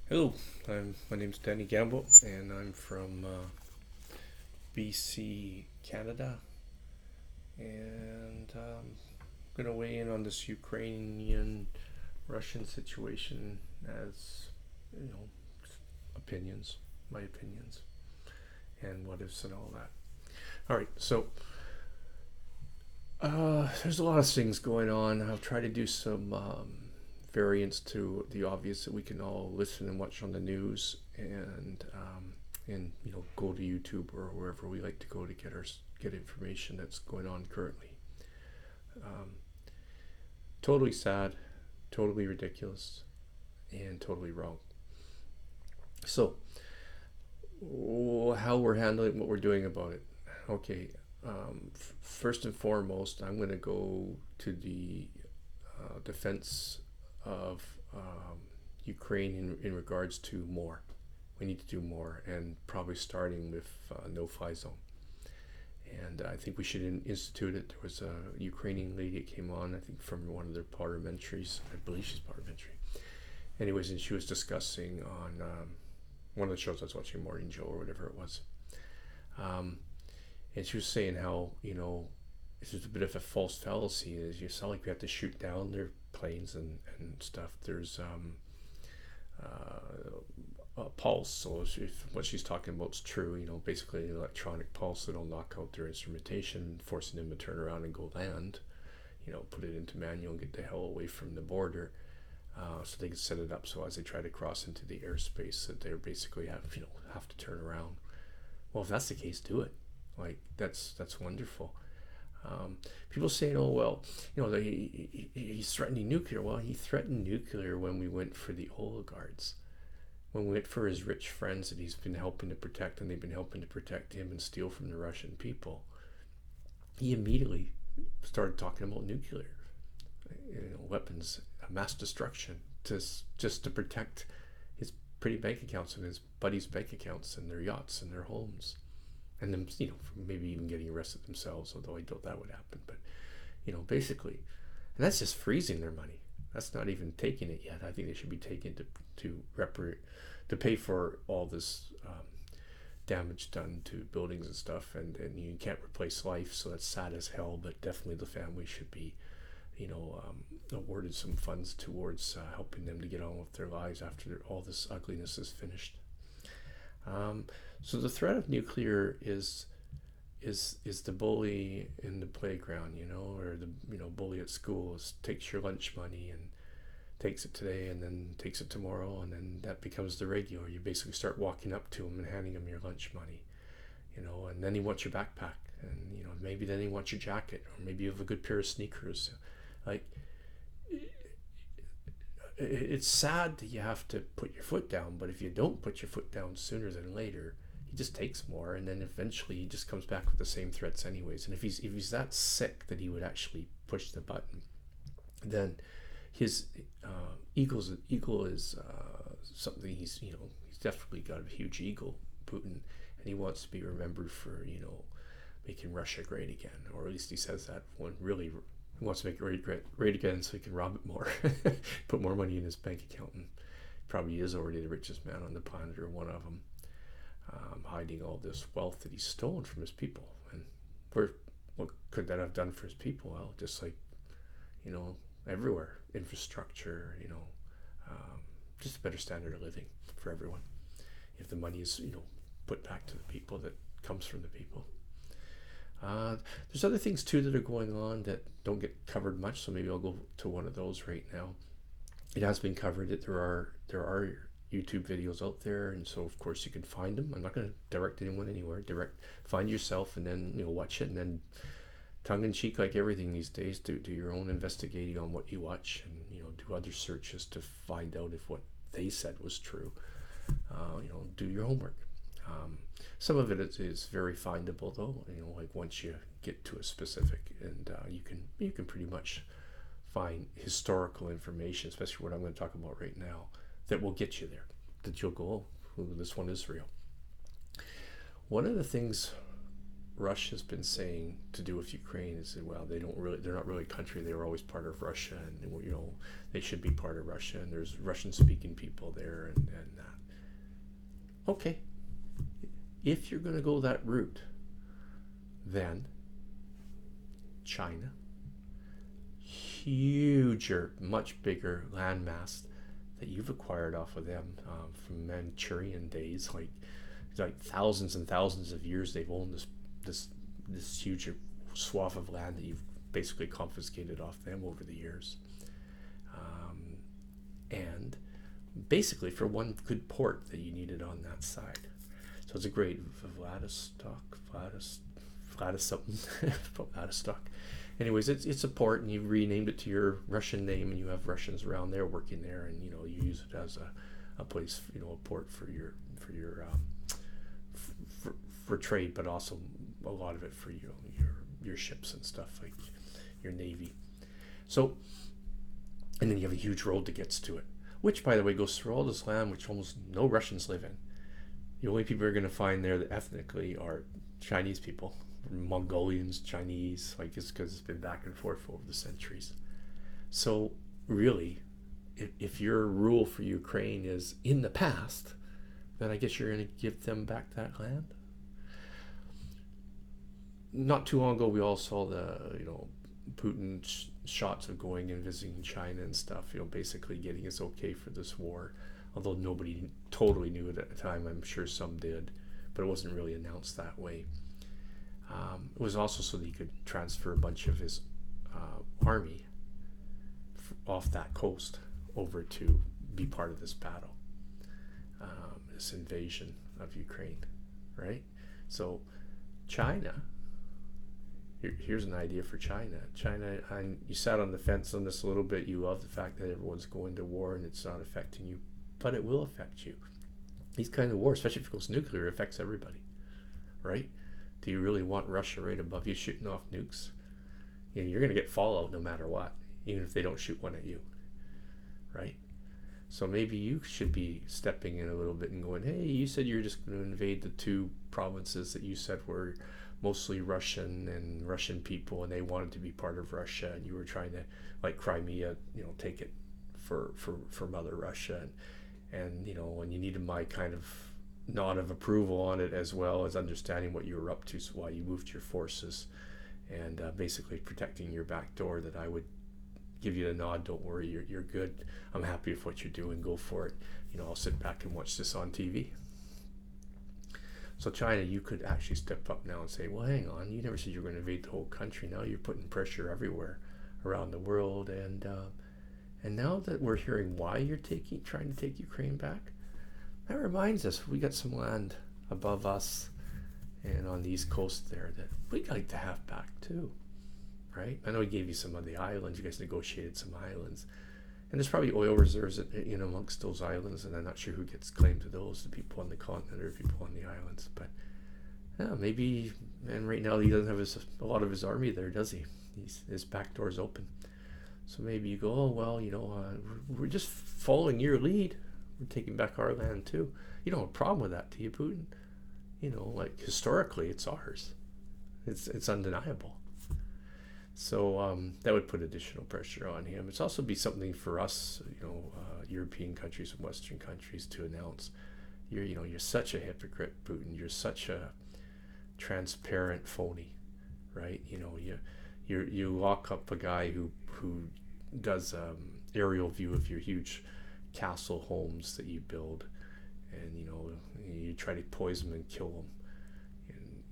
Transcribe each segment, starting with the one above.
Hello, my name's Danny Gamble, and I'm from BC, Canada, and I'm going to weigh in on this Ukrainian-Russian situation as, you know, opinions, my opinions, and what ifs and all that. All right, so there's a lot of things going on. I'll try to do some variants to the obvious that we can all listen and watch on the news, and go to YouTube or wherever we like to go to get information that's going on currently. Um, Totally sad, totally ridiculous, and totally wrong. So, how we're handling what we're doing about it? Okay, first and foremost, I'm going to go to the defense of Ukraine in regards to more. We need to do more, and probably starting with no-fly zone. And I think we should institute it. There was a Ukrainian lady that came on, I think from one of their parliamentaries. I believe she's parliamentary. Anyways, and she was discussing on one of the shows I was watching, Morning Joe or whatever it was. Um, and she was saying how, this is a bit of a false fallacy. Is you sound like we have to shoot down their planes and stuff. There's a pulse. So if what she's talking about is true, basically an electronic pulse that'll knock out their instrumentation, forcing them to turn around and go land. Put it into manual and get the hell away from the border. So they can set it up so as they try to cross into the airspace that they basically have to turn around. Well, if that's the case, do it. Like that's wonderful. People saying, "Oh well, he's threatening nuclear." Well, he threatened nuclear when we went for the oligarchs, when we went for his rich friends that he's been helping to protect, and they've been helping to protect him and steal from the Russian people. He immediately started talking about nuclear, weapons, mass destruction, just to protect his pretty bank accounts and his buddies' bank accounts and their yachts and their homes, and them, maybe even getting arrested themselves. Although I doubt that would happen, but basically, and that's just freezing their money. That's not even taking it yet. I think they should be taken to pay for all this damage done to buildings and stuff, and you can't replace life, so that's sad as hell. But definitely the family should be awarded some funds towards helping them to get on with their lives after all this ugliness is finished. So the threat of nuclear is the bully in the playground, or the bully at school takes your lunch money and takes it today and then takes it tomorrow, and then that becomes the regular. You basically start walking up to him and handing him your lunch money, and then he wants your backpack, and maybe then he wants your jacket, or maybe you have a good pair of sneakers. Like, it's sad that you have to put your foot down, but if you don't put your foot down sooner than later, he just takes more, and then eventually he just comes back with the same threats anyways. And if he's that sick that he would actually push the button, then his ego is something he's definitely got a huge ego, Putin, and he wants to be remembered for making Russia great again, or at least he says that when really he wants to make it great again so he can rob it more, put more money in his bank account, and probably is already the richest man on the planet or one of them, hiding all this wealth that he's stolen from his people. And what could that have done for his people? Well, just like everywhere, infrastructure, just a better standard of living for everyone. If the money is put back to the people that comes from the people. There's other things too that are going on that don't get covered much, so maybe I'll go to one of those right now. It has been covered that there are YouTube videos out there, and so of course you can find them. I'm not going to direct anyone anywhere. Find yourself, and then watch it, and then tongue in cheek, like everything these days, do your own investigating on what you watch, and do other searches to find out if what they said was true. Do your homework. Some of it is very findable though. Like once you get to a specific, and you can pretty much find historical information, especially what I'm going to talk about right now, that will get you there. That you'll go, oh, this one is real. One of the things Russia's been saying to do with Ukraine is that, well, they're not really a country. They were always part of Russia, and they should be part of Russia. And there's Russian-speaking people there, and that. Okay, if you're going to go that route, then China, huger, much bigger landmass that you've acquired off of them from Manchurian days, like thousands and thousands of years they've owned this huge swath of land that you've basically confiscated off them over the years, and basically for one good port that you needed on that side. So it's a great Vladivostok. Anyways, it's a port, and you've renamed it to your Russian name, and you have Russians around there working there, and you use it as a place, a port for your for trade, but also a lot of it for your ships and stuff, like your navy. So, and then you have a huge road that gets to it, which, by the way, goes through all this land which almost no Russians live in. The only people you're going to find there that ethnically are Chinese people, Mongolians, Chinese, it's because it's been back and forth over the centuries. So really, if your rule for Ukraine is in the past, then I guess you're going to give them back that land. Not too long ago, we all saw the Putin shots of going and visiting China and stuff, basically getting us okay for this war, although nobody totally knew it at the time. I'm sure some did, but it wasn't really announced that way. It was also so that he could transfer a bunch of his army off that coast over to be part of this battle, this invasion of Ukraine, right? So China, here's an idea for China. China, and you sat on the fence on this a little bit. You love the fact that everyone's going to war and it's not affecting you, but it will affect you. These kind of wars, especially if it goes nuclear, affects everybody, right? Do you really want Russia right above you shooting off nukes? You're going to get fallout no matter what, even if they don't shoot one at you, right? So maybe you should be stepping in a little bit and going, hey, you said you're just going to invade the two provinces that you said were mostly Russian and Russian people, and they wanted to be part of Russia, and you were trying to, like Crimea, take it for Mother Russia, and when you needed my kind of nod of approval on it, as well as understanding what you were up to, so why you moved your forces, and basically protecting your back door, that I would give you the nod. Don't worry, you're good. I'm happy with what you're doing. Go for it. I'll sit back and watch this on TV. So China, you could actually step up now and say, well, hang on, you never said you were going to invade the whole country. Now you're putting pressure everywhere around the world, and now that we're hearing why you're trying to take Ukraine back, that reminds us we got some land above us and on the east coast there that we'd like to have back too, right? I know he gave you some of the islands. You guys negotiated some islands, and there's probably oil reserves amongst those islands, and I'm not sure who gets claim to those, the people on the continent or people on the islands. But yeah, maybe. And right now he doesn't have a lot of his army there, does he? His back door's open. So maybe you go, oh well, we're just following your lead. We're taking back our land too. You don't have a problem with that, do you, Putin? Historically, it's ours. It's undeniable. So that would put additional pressure on him. It's also be something for us, European countries and Western countries to announce. You're such a hypocrite, Putin. You're such a transparent phony, right? You lock up a guy who does aerial view of your huge castle homes that you build, and you try to poison them and kill them, and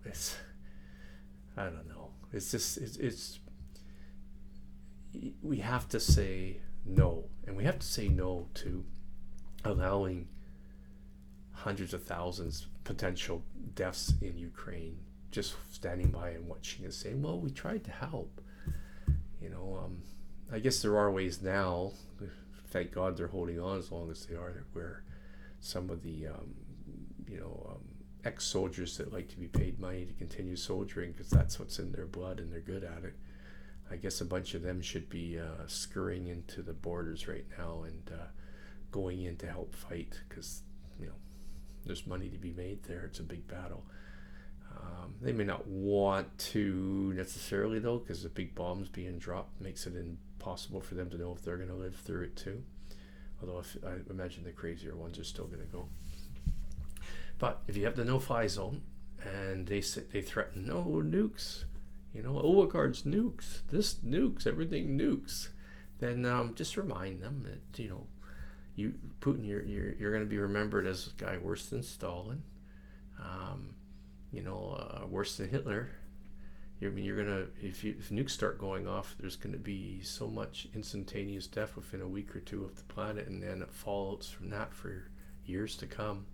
it's, I don't know. It's just we have to say no, and we have to say no to allowing hundreds of thousands potential deaths in Ukraine, just standing by and watching and saying, well, we tried to help. I guess there are ways now, thank God they're holding on as long as they are, where some of the ex-soldiers that like to be paid money to continue soldiering because that's what's in their blood and they're good at it, I guess a bunch of them should be scurrying into the borders right now and going in to help fight, because there's money to be made there. It's a big battle. They may not want to necessarily, though, because the big bombs being dropped makes it impossible for them to know if they're going to live through it too. Although I imagine the crazier ones are still going to go. But if you have the no-fly zone and they threaten, no nukes, oligarchs nukes, this nukes, everything nukes, then just remind them that Putin, you're going to be remembered as a guy worse than Stalin. Worse than Hitler. You're gonna, if nukes start going off, there's gonna be so much instantaneous death within a week or two of the planet, and then it fallouts from that for years to come.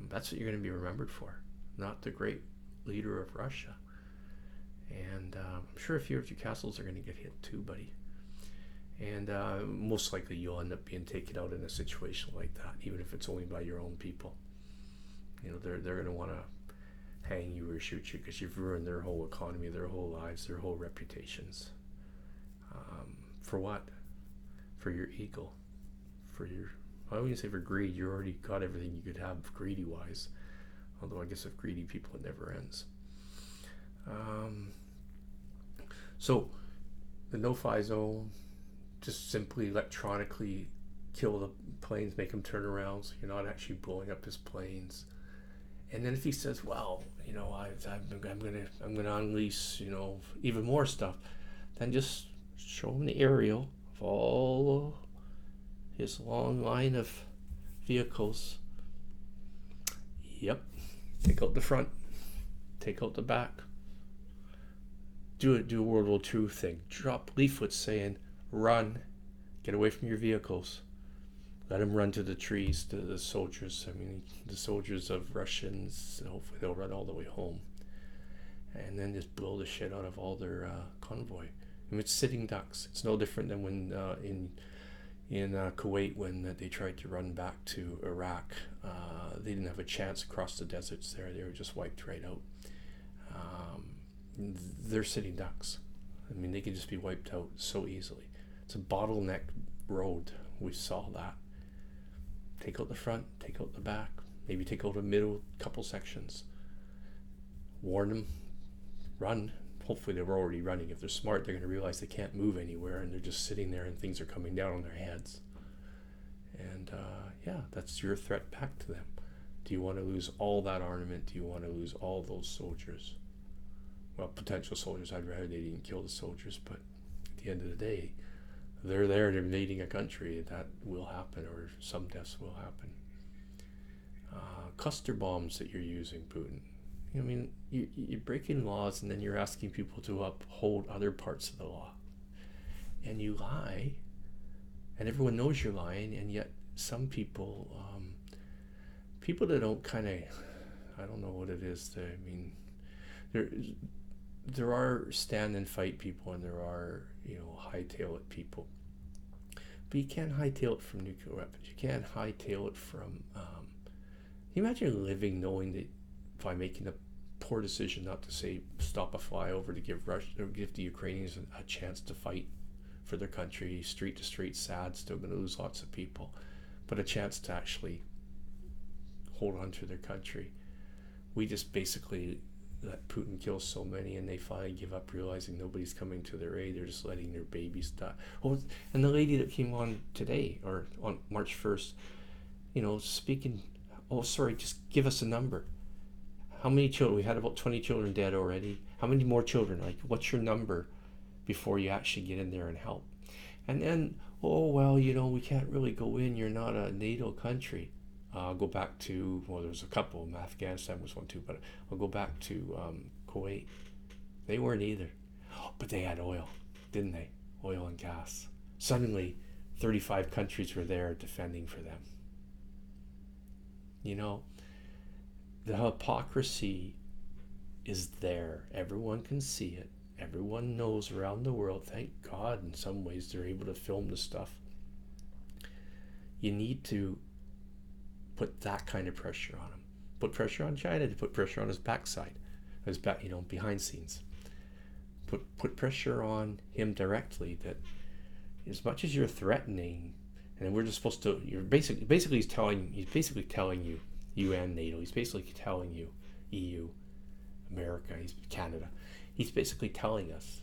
That's what you're gonna be remembered for, not the great leader of Russia. And I'm sure a few of your castles are gonna get hit too, buddy. And most likely you'll end up being taken out in a situation like that, even if it's only by your own people. They're going to want to hang you or shoot you because you've ruined their whole economy, their whole lives, their whole reputations. For what? For your ego. I wouldn't say for greed. You already got everything you could have greedy-wise. Although I guess if greedy people, it never ends. So the no-fly zone, just simply electronically kill the planes, make them turn around so you're not actually blowing up his planes. And then if he says, well, I'm gonna unleash, even more stuff, then just show him the aerial of all his long line of vehicles. Yep. Take out the front, take out the back. Do a World War II thing. Drop leaflets saying, run, get away from your vehicles. Let them run to the trees, to the soldiers. The soldiers of Russians, hopefully they'll run all the way home. And then just blow the shit out of all their convoy. It's sitting ducks. It's no different than when in Kuwait, when they tried to run back to Iraq. They didn't have a chance across the deserts there. They were just wiped right out. They're sitting ducks. They can just be wiped out so easily. It's a bottleneck road. We saw that. Take out the front, take out the back, maybe take out the middle couple sections. Warn them, run. Hopefully they're already running. If they're smart, they're going to realize they can't move anywhere and they're just sitting there and things are coming down on their heads. And that's your threat back to them. Do you want to lose all that armament? Do you want to lose all those soldiers? Well, potential soldiers. I'd rather they didn't kill the soldiers, but at the end of the day, they're there invading a country. That will happen, or some deaths will happen. Cluster bombs that you're using, Putin. You're breaking laws, and then you're asking people to uphold other parts of the law. And you lie, and everyone knows you're lying, and yet some people, people that don't I don't know what it is. There are stand and fight people, and there are, hightail it people. But you can't hightail it from nuclear weapons. You can't hightail it from. Can you imagine living knowing that by making a poor decision not to say stop a flyover to give the Ukrainians a chance to fight for their country, street to street, sad, still going to lose lots of people, but a chance to actually hold on to their country. We just basically let Putin kill so many, and they finally give up, realizing nobody's coming to their aid. They're just letting their babies die. Oh, and the lady that came on today, or on March 1st, speaking, just give us a number. How many children? We had about 20 children dead already. How many more children? What's your number before you actually get in there and help? And then, we can't really go in. You're not a NATO country. I'll go back to, there was a couple. Afghanistan was one too, but I'll go back to Kuwait. They weren't either. But they had oil, didn't they? Oil and gas. Suddenly, 35 countries were there defending for them. The hypocrisy is there. Everyone can see it. Everyone knows around the world. Thank God, in some ways, they're able to film the stuff. You need to put that kind of pressure on him. Put pressure on China to put pressure on his backside, behind scenes. Put pressure on him directly, that as much as you're threatening, and we're just supposed to, he's basically telling you, you and NATO, he's basically telling you, EU, America, Canada. He's basically telling us,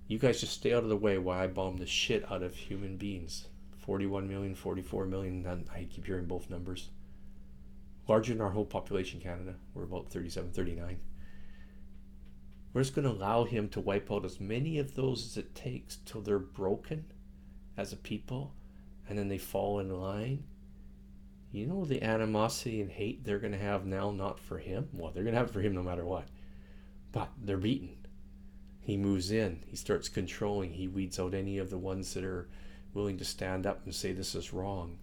you guys just stay out of the way while I bomb the shit out of human beings. 41 million, 44 million, I keep hearing both numbers. Larger than our whole population, Canada. We're about 37, 39. We're just going to allow him to wipe out as many of those as it takes till they're broken as a people, and then they fall in line. You know the animosity and hate they're going to have now, not for him? Well, they're going to have it for him no matter what. But they're beaten. He moves in. He starts controlling. He weeds out any of the ones that are willing to stand up and say this is wrong.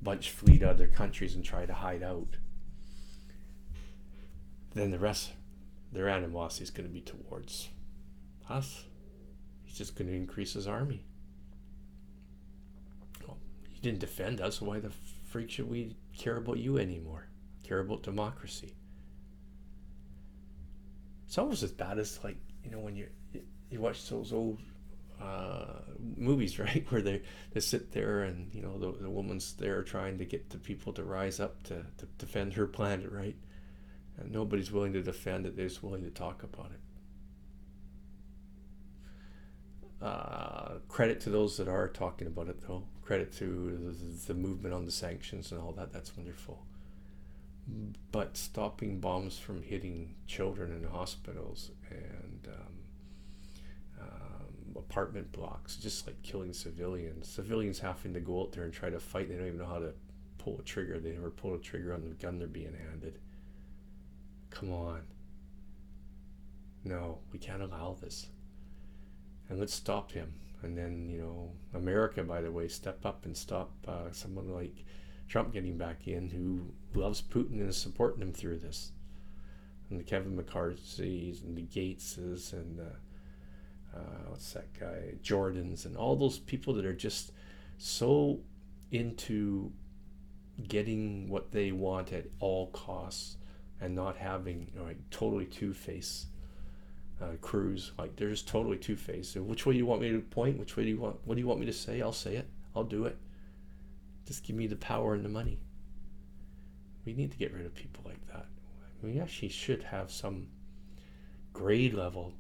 Bunch flee to other countries and try to hide out. Then the rest, their animosity is going to be towards us. He's just going to increase his army. Well, you didn't defend us. Why the freak should we care about you anymore? Care about democracy? It's almost as bad as, like, you know, when you watch those old movies, right, where they sit there and, you know, the woman's there trying to get the people to rise up to defend her planet, right? And nobody's willing to defend it. They're just willing to talk about it. Credit to those that are talking about it, though. Credit to the movement on the sanctions and all that. That's wonderful. But stopping bombs from hitting children in hospitals and apartment blocks, just like killing civilians having to go out there and try to fight. They don't even know how to pull a trigger. They never pull a trigger on the gun they're being handed. Come on. No, we can't allow this. And let's stop him. And then, you know, America, by the way, step up and stop someone like Trump getting back in, who loves Putin and is supporting him through this. And the Kevin McCarthy's and the Gateses and what's that guy, Jordans, and all those people that are just so into getting what they want at all costs and not having, you know, like totally two-face crews. Like, they're just totally two-faced. So which way do you want me to point? What do you want me to say? I'll say it. I'll do it. Just give me the power and the money. We need to get rid of people like that. We actually should have some grade level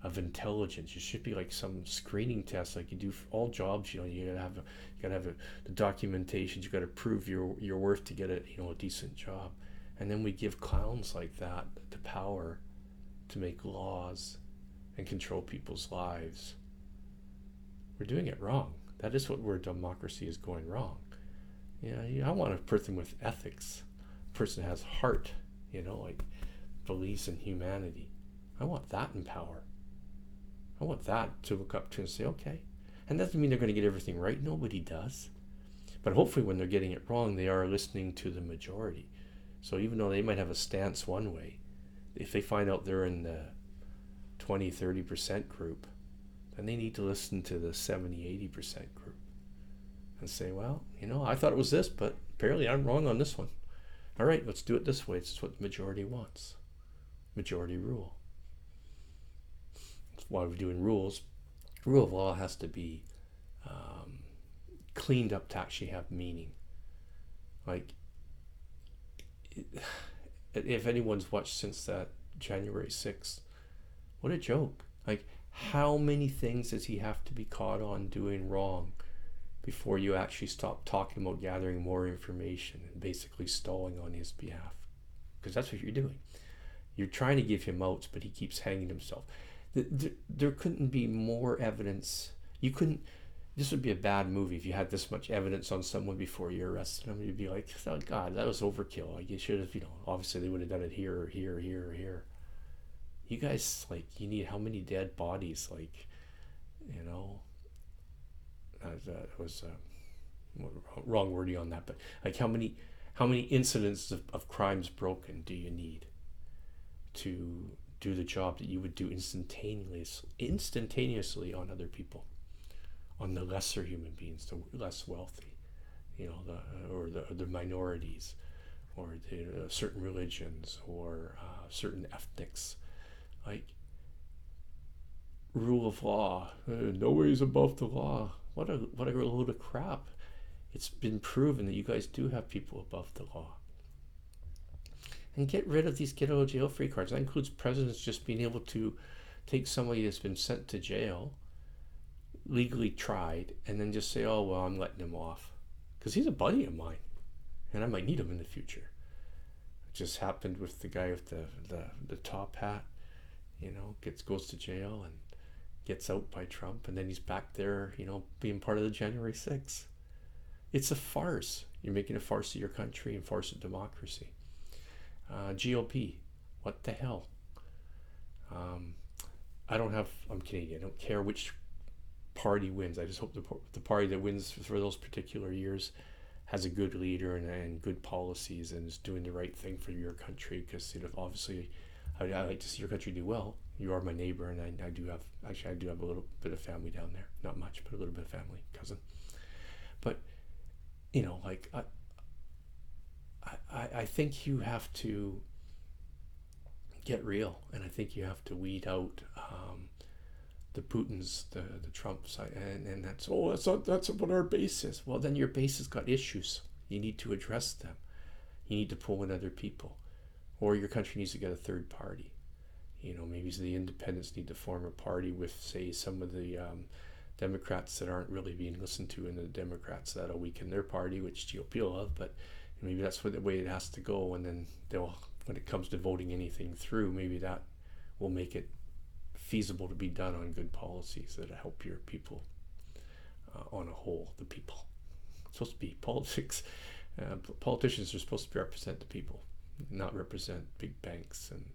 of intelligence. You should be like some screening test, like you do for all jobs. You know, you gotta have the documentation. You gotta prove your worth to get a decent job. And then we give clowns like that the power to make laws and control people's lives. We're doing it wrong. That is where democracy is going wrong. I want a person with ethics, a person who has heart, like believes in humanity. I want that in power. I want that to look up to and say, okay. And that doesn't mean they're going to get everything right. Nobody does. But hopefully when they're getting it wrong, they are listening to the majority. So even though they might have a stance one way, if they find out they're in the 20-30% group, then they need to listen to the 70-80% group and say, well, I thought it was this, but apparently I'm wrong on this one. All right, let's do it this way. It's what the majority wants. Majority rule. That's why we're doing rules. Rule of law has to be cleaned up to actually have meaning. Like, if anyone's watched since that January 6th, what a joke. Like, how many things does he have to be caught on doing wrong before you actually stop talking about gathering more information and basically stalling on his behalf? Because that's what you're doing. You're trying to give him outs, but he keeps hanging himself. There couldn't be more evidence. This would be a bad movie if you had this much evidence on someone before you arrested him. You'd be like, oh God, that was overkill. Like, you should have, obviously they would have done it here or here or here or here. You guys, you need how many dead bodies? That was wrong wording on that, but how many incidents of crimes broken do you need to do the job that you would do instantaneously on other people, on the lesser human beings, the less wealthy, the minorities, or the certain religions, or certain ethnics? Like, rule of law, nobody's above the law. What a load of crap. It's been proven that you guys do have people above the law. and get rid of these get out of jail free cards. That includes presidents just being able to take somebody that's been sent to jail, legally tried, and then just say, oh, well, I'm letting him off. Because he's a buddy of mine, and I might need him in the future. It just happened with the guy with the top hat, goes to jail and gets out by Trump, and then he's back there, being part of the January 6th. It's a farce. You're making a farce of your country and farce of democracy. GOP, what the hell? I'm Canadian. I don't care which party wins. I just hope the party that wins for those particular years has a good leader and good policies and is doing the right thing for your country, because obviously I like to see your country do well. You are my neighbor, and I do have a little bit of family down there. Not much, but a little bit of family, cousin. But I think you have to get real, and I think you have to weed out the Putins, the Trump side, and that's what our base is. Well, then your base has got issues. You need to address them. You need to pull in other people, or your country needs to get a third party. Maybe the independents need to form a party with, say, some of the Democrats that aren't really being listened to, and the Democrats that'll weaken their party, which GOP will have. But maybe that's the way it has to go, and then when it comes to voting anything through, maybe that will make it feasible to be done on good policies that help your people on a whole. The people. It's supposed to be politics. Politicians are supposed to represent the people, not represent big banks and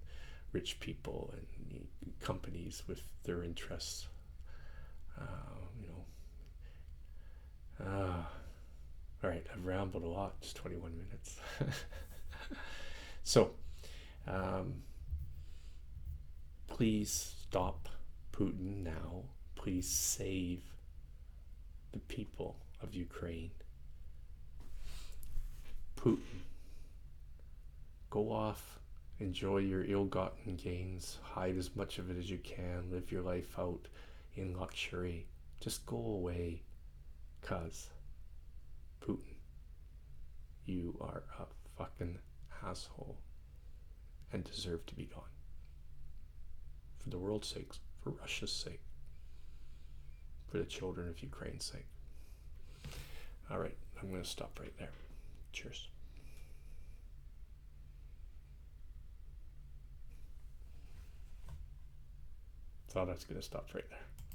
rich people and companies with their interests. All right, I've rambled a lot. It's 21 minutes. So, please stop Putin now. Please save the people of Ukraine. Putin, go off, enjoy your ill-gotten gains, hide as much of it as you can, live your life out in luxury. Just go away, cuz Putin, you are a fucking asshole and deserve to be gone. For the world's sake, for Russia's sake, for the children of Ukraine's sake. All right, I'm going to stop right there. Cheers. Thought I was going to stop right there.